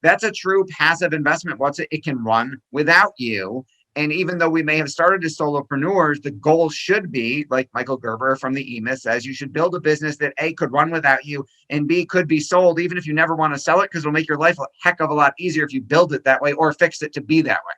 that's a true passive investment. It can run without you. And even though we may have started as solopreneurs, the goal should be, like Michael Gerber from the E-Myth says, you should build a business that A, could run without you, and B, could be sold even if you never want to sell it, because it'll make your life a heck of a lot easier if you build it that way or fix it to be that way.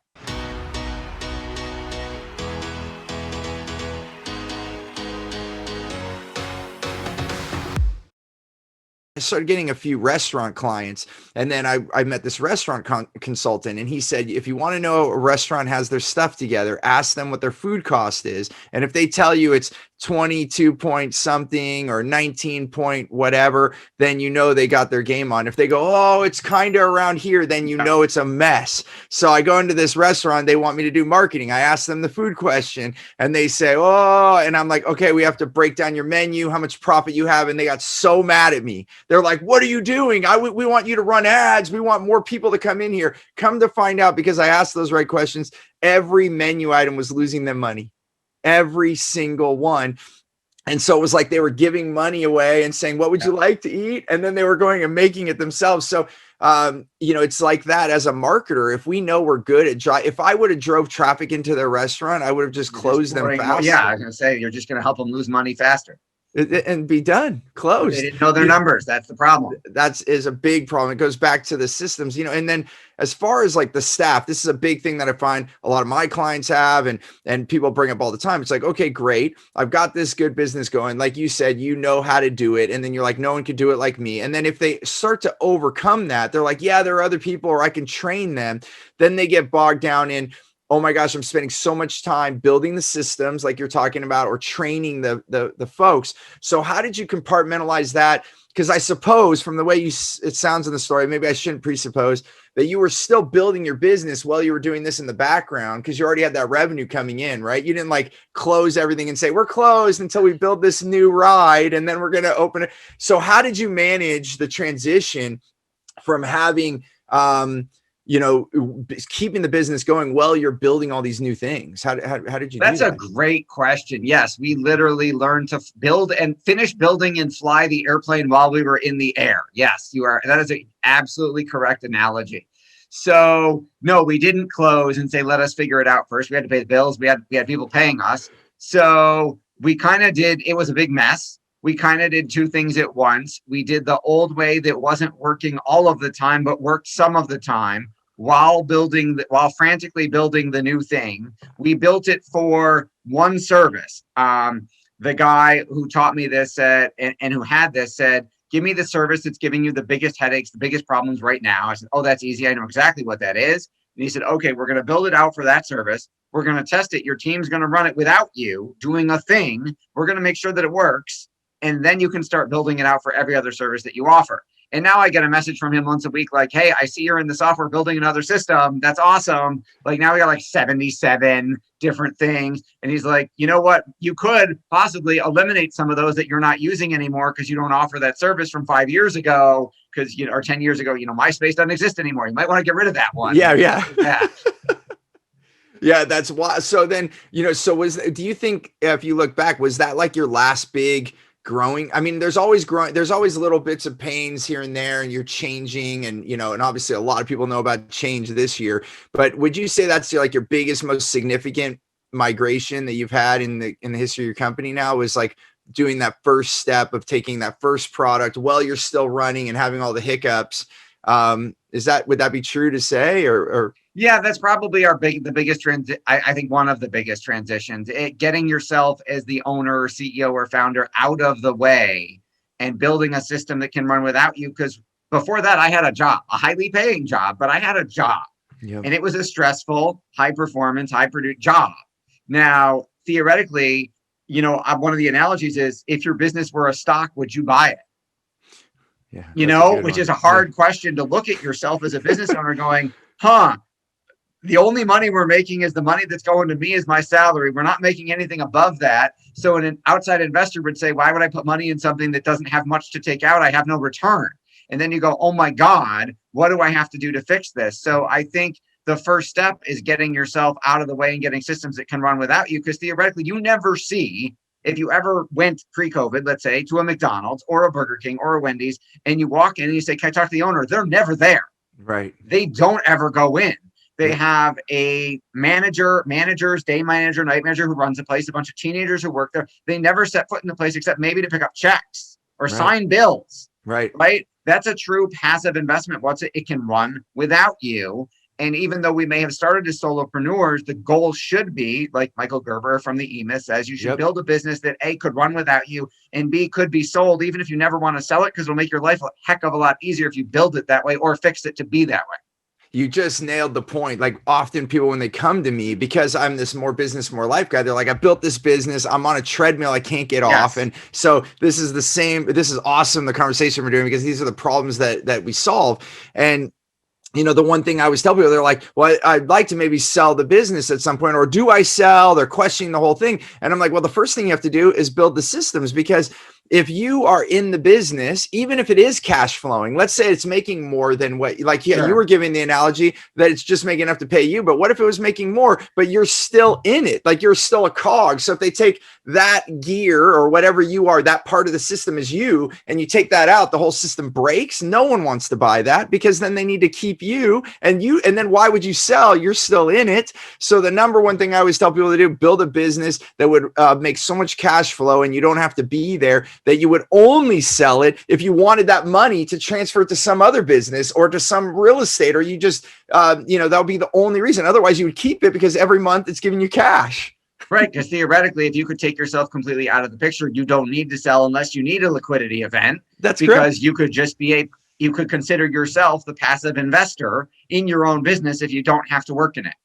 I started getting a few restaurant clients, and then I met this restaurant consultant, and he said, if you want to know a restaurant has their stuff together, ask them what their food cost is. And if they tell you it's 22 point something or 19 point whatever, then you know they got their game on. If they go, oh, it's kind of around here, then you know it's a mess. So I go into this restaurant, they want me to do marketing. I ask them the food question, and they say, oh, and I'm like, okay, we have to break down your menu, how much profit you have. And they got so mad at me. They're like, what are you doing? We want you to run ads. We want more people to come in here. Come to find out, because I asked those right questions, every menu item was losing them money. Every single one. And so it was like they were giving money away and saying, what would you like to eat? And then they were going and making it themselves. So, it's like that as a marketer. If we know we're good at if I would have drove traffic into their restaurant, I would have just closed them faster. Yeah, I was going to say, you're just going to help them lose money faster. And be done, closed. They didn't know their numbers. That's the problem. That is a big problem. It goes back to the systems, and then as far as like the staff, this is a big thing that I find a lot of my clients have, and people bring up all the time. It's like, okay, great. I've got this good business going. Like you said, you know how to do it. And then you're like, no one could do it like me. And then if they start to overcome that, they're like, yeah, there are other people, or I can train them. Then they get bogged down in, oh my gosh, I'm spending so much time building the systems like you're talking about, or training the folks. So how did you compartmentalize that? Because I suppose from the way it sounds in the story, maybe I shouldn't presuppose that you were still building your business while you were doing this in the background, because you already had that revenue coming in, right? You didn't like close everything and say, we're closed until we build this new ride and then we're going to open it. So how did you manage the transition from having, keeping the business going while you're building all these new things? How did you do that? That's a great question. Yes, we literally learned to build and finish building and fly the airplane while we were in the air. Yes, that is an absolutely correct analogy. So no, we didn't close and say, let us figure it out first. We had to pay the bills. We had people paying us. So we kind of did, it was a big mess. We kind of did two things at once. We did the old way that wasn't working all of the time, but worked some of the time, while frantically building the new thing. We built it for one service. The guy who taught me this said, and who had this said, give me the service that's giving you the biggest headaches, the biggest problems right now. I said, oh, that's easy. I know exactly what that is. And he said, okay, we're going to build it out for that service. We're going to test it. Your team's going to run it without you doing a thing. We're going to make sure that it works. And then you can start building it out for every other service that you offer. And now I get a message from him once a week, like, hey, I see you're in the software building another system. That's awesome. Like, now we got like 77 different things. And he's like, you know what? You could possibly eliminate some of those that you're not using anymore because you don't offer that service from 5 years ago, or 10 years ago, MySpace doesn't exist anymore. You might want to get rid of that one. Yeah. Yeah, that's why. So then, do you think, if you look back, was that like your last big growing? I mean, there's always little bits of pains here and there, and you're changing, and and obviously a lot of people know about change this year, but would you say that's like your biggest, most significant migration that you've had in the history of your company now, was like doing that first step of taking that first product while you're still running and having all the hiccups? Would that be true to say, or? Yeah, that's probably the biggest trend. I think one of the biggest transitions, getting yourself as the owner, CEO, or founder out of the way and building a system that can run without you. Because before that, I had a job, a highly paying job, but I had a job. Yep. And it was a stressful, high performance, high produced job. Now, theoretically, one of the analogies is, if your business were a stock, would you buy it? Yeah, which is a hard question to look at yourself as a business owner going, the only money we're making is the money that's going to me as my salary. We're not making anything above that. So an outside investor would say, why would I put money in something that doesn't have much to take out? I have no return. And then you go, oh my God, what do I have to do to fix this? So I think the first step is getting yourself out of the way and getting systems that can run without you. Because theoretically, you never see, if you ever went pre-COVID, let's say, to a McDonald's or a Burger King or a Wendy's, and you walk in and you say, can I talk to the owner? They're never there. Right. They don't ever go in. They have a managers, day manager, night manager who runs the place, a bunch of teenagers who work there. They never set foot in the place except maybe to pick up checks or Right. sign bills, Right. right? That's a true passive investment. It can run without you. And even though we may have started as solopreneurs, the goal should be, like Michael Gerber from the EMIS says, you should Yep. build a business that A, could run without you, and B, could be sold even if you never want to sell it, because it'll make your life a heck of a lot easier if you build it that way or fix it to be that way. You just nailed the point. Like often people, when they come to me, because I'm this more business, more life guy, they're like, I built this business. I'm on a treadmill. I can't get off. And so this is the same. This is awesome. The conversation we're doing, because these are the problems that we solve. And the one thing I always tell people, they're like, well, I'd like to maybe sell the business at some point, or do I sell? They're questioning the whole thing. And I'm like, well, the first thing you have to do is build the systems, because if you are in the business, even if it is cash flowing, let's say it's making more than what, you were giving the analogy that it's just making enough to pay you. But what if it was making more, but you're still in it? Like you're still a cog. So if they take that gear or whatever you are, that part of the system is you, and you take that out, the whole system breaks. No one wants to buy that, because then they need to keep you, and then why would you sell? You're still in it. So the number one thing I always tell people to do, build a business that would make so much cash flow, and you don't have to be there, that you would only sell it if you wanted that money to transfer it to some other business or to some real estate, or you just, that would be the only reason. Otherwise you would keep it because every month it's giving you cash. Right, because theoretically, if you could take yourself completely out of the picture, you don't need to sell unless you need a liquidity event. That's because correct. you could just you could consider yourself the passive investor in your own business if you don't have to work in it.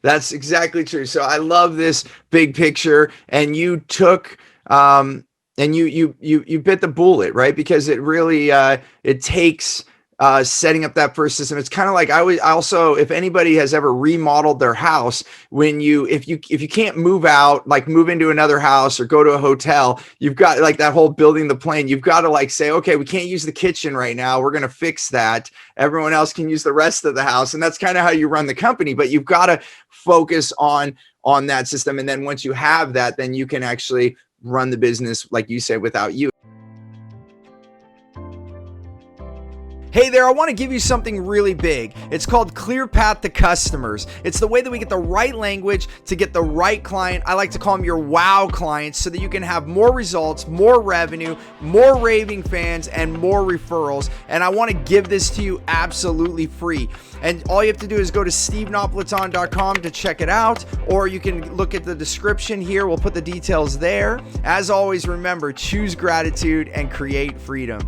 That's exactly true. So I love this big picture, and you took, and you bit the bullet, right? Because it really, it takes, setting up that first system. It's kind of like if anybody has ever remodeled their house, if you can't move out, like move into another house or go to a hotel, you've got like that whole building the plane. You've got to like say, okay, we can't use the kitchen right now. We're going to fix that. Everyone else can use the rest of the house. And that's kind of how you run the company, but you've got to focus on that system. And then once you have that, then you can actually run the business, like you said, without you. Hey there, I want to give you something really big. It's called Clear Path to Customers. It's the way that we get the right language to get the right client. I like to call them your wow clients, so that you can have more results, more revenue, more raving fans, and more referrals. And I want to give this to you absolutely free. And all you have to do is go to stevenapolitano.com to check it out, or you can look at the description here. We'll put the details there. As always, remember, choose gratitude and create freedom.